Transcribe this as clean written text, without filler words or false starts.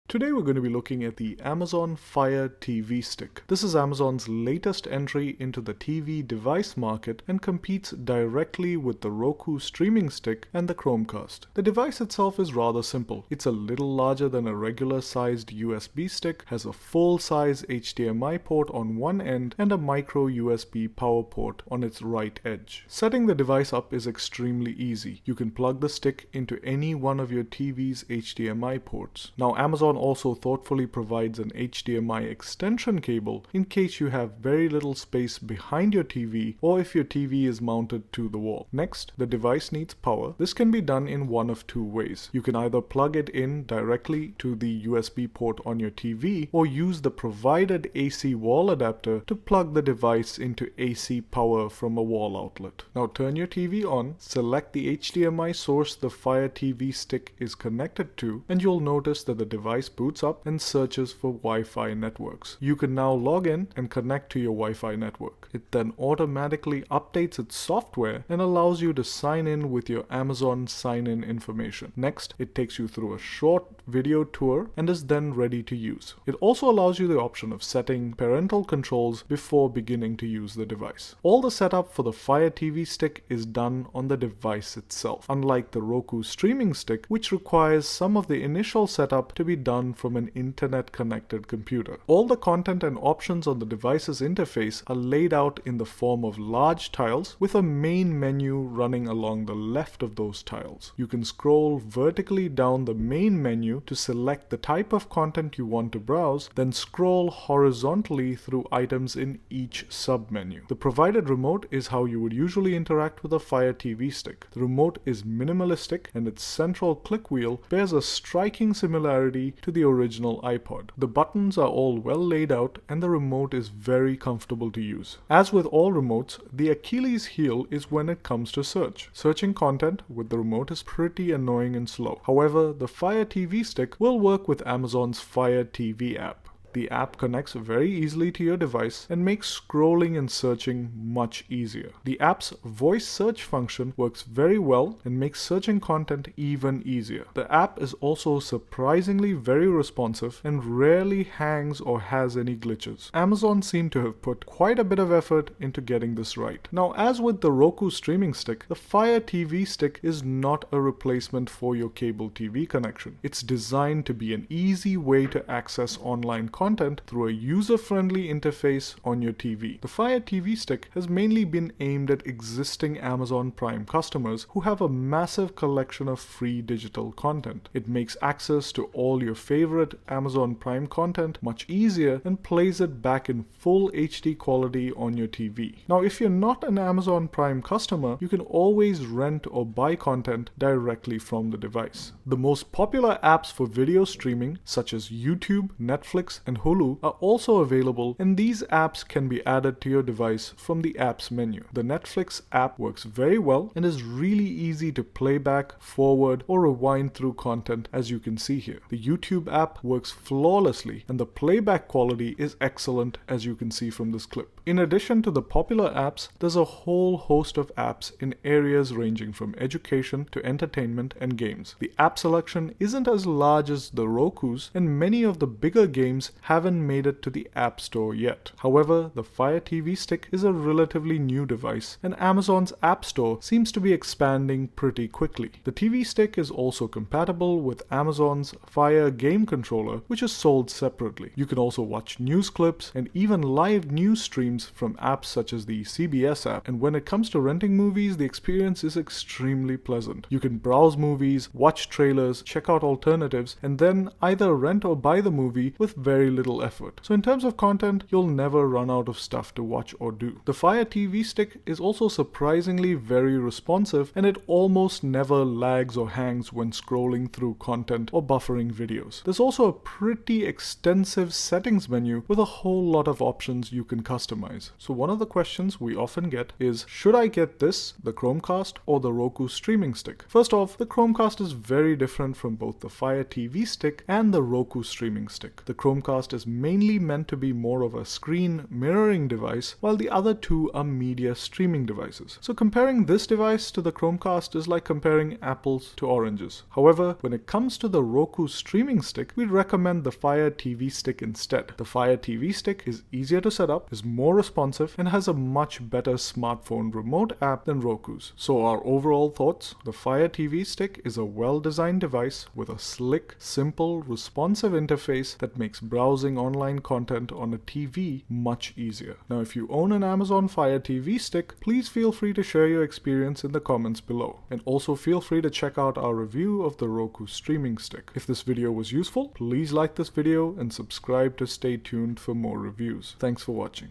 Today we're going to be looking at the Amazon Fire TV Stick. This is Amazon's latest entry into the TV device market and competes directly with the Roku streaming stick and the Chromecast. The device itself is rather simple. It's a little larger than a regular sized USB stick, has a full-size HDMI port on one end and a micro USB power port on its right edge. Setting the device up is extremely easy. You can plug the stick into any one of your TV's HDMI ports. Now Amazon also thoughtfully provides an HDMI extension cable in case you have very little space behind your TV or if your TV is mounted to the wall. Next, the device needs power. This can be done in one of two ways. You can either plug it in directly to the USB port on your TV or use the provided AC wall adapter to plug the device into AC power from a wall outlet. Now turn your TV on, select the HDMI source the Fire TV stick is connected to, and you'll notice that the device boots up and searches for Wi-Fi networks. You can now log in and connect to your Wi-Fi network. It then automatically updates its software and allows you to sign in with your Amazon sign-in information. Next, it takes you through a short video tour and is then ready to use. It also allows you the option of setting parental controls before beginning to use the device. All the setup for the Fire TV stick is done on the device itself, unlike the Roku streaming stick, which requires some of the initial setup to be done from an internet-connected computer. All the content and options on the device's interface are laid out in the form of large tiles with a main menu running along the left of those tiles. You can scroll vertically down the main menu to select the type of content you want to browse, then scroll horizontally through items in each submenu. The provided remote is how you would usually interact with a Fire TV stick. The remote is minimalistic and its central click wheel bears a striking similarity to the original iPod. The buttons are all well laid out and the remote is very comfortable to use. As with all remotes, the Achilles heel is when it comes to search. Searching content with the remote is pretty annoying and slow. However, the Fire TV stick will work with Amazon's Fire TV app. The app connects very easily to your device and makes scrolling and searching much easier. The app's voice search function works very well and makes searching content even easier. The app is also surprisingly very responsive and rarely hangs or has any glitches. Amazon seemed to have put quite a bit of effort into getting this right. Now, as with the Roku streaming stick, the Fire TV stick is not a replacement for your cable TV connection. It's designed to be an easy way to access online content through a user-friendly interface on your TV. The Fire TV stick has mainly been aimed at existing Amazon Prime customers who have a massive collection of free digital content. It makes access to all your favorite Amazon Prime content much easier and plays it back in full HD quality on your TV. Now, if you're not an Amazon Prime customer, you can always rent or buy content directly from the device. The most popular apps for video streaming, such as YouTube, Netflix, and Hulu, are also available, and these apps can be added to your device from the apps menu. The Netflix app works very well and is really easy to play back, forward, or rewind through content, as you can see here. The YouTube app works flawlessly and the playback quality is excellent, as you can see from this clip. In addition to the popular apps, there's a whole host of apps in areas ranging from education to entertainment and games. The app selection isn't as large as the Roku's, and many of the bigger games haven't made it to the App Store yet. However, the Fire TV stick is a relatively new device, and Amazon's App Store seems to be expanding pretty quickly. The TV stick is also compatible with Amazon's Fire game controller, which is sold separately. You can also watch news clips and even live news streams from apps such as the CBS app, and when it comes to renting movies, the experience is extremely pleasant. You can browse movies, watch trailers, check out alternatives, and then either rent or buy the movie with very little effort. So in terms of content, you'll never run out of stuff to watch or do. The Fire TV stick is also surprisingly very responsive, and it almost never lags or hangs when scrolling through content or buffering videos. There's also a pretty extensive settings menu with a whole lot of options you can customize. maximize. So one of the questions we often get is, should I get this, the Chromecast, or the Roku streaming stick? First off, the Chromecast is very different from both the Fire TV stick and the Roku streaming stick. The Chromecast is mainly meant to be more of a screen mirroring device, while the other two are media streaming devices. So comparing this device to the Chromecast is like comparing apples to oranges. However, when it comes to the Roku streaming stick, we recommend the Fire TV stick instead. The Fire TV stick is easier to set up, is more responsive, and has a much better smartphone remote app than Roku's. So our overall thoughts, the Fire TV stick is a well-designed device with a slick, simple, responsive interface that makes browsing online content on a TV much easier. Now, if you own an Amazon Fire TV stick, please feel free to share your experience in the comments below. And also feel free to check out our review of the Roku streaming stick. If this video was useful, please like this video and subscribe to stay tuned for more reviews. Thanks for watching.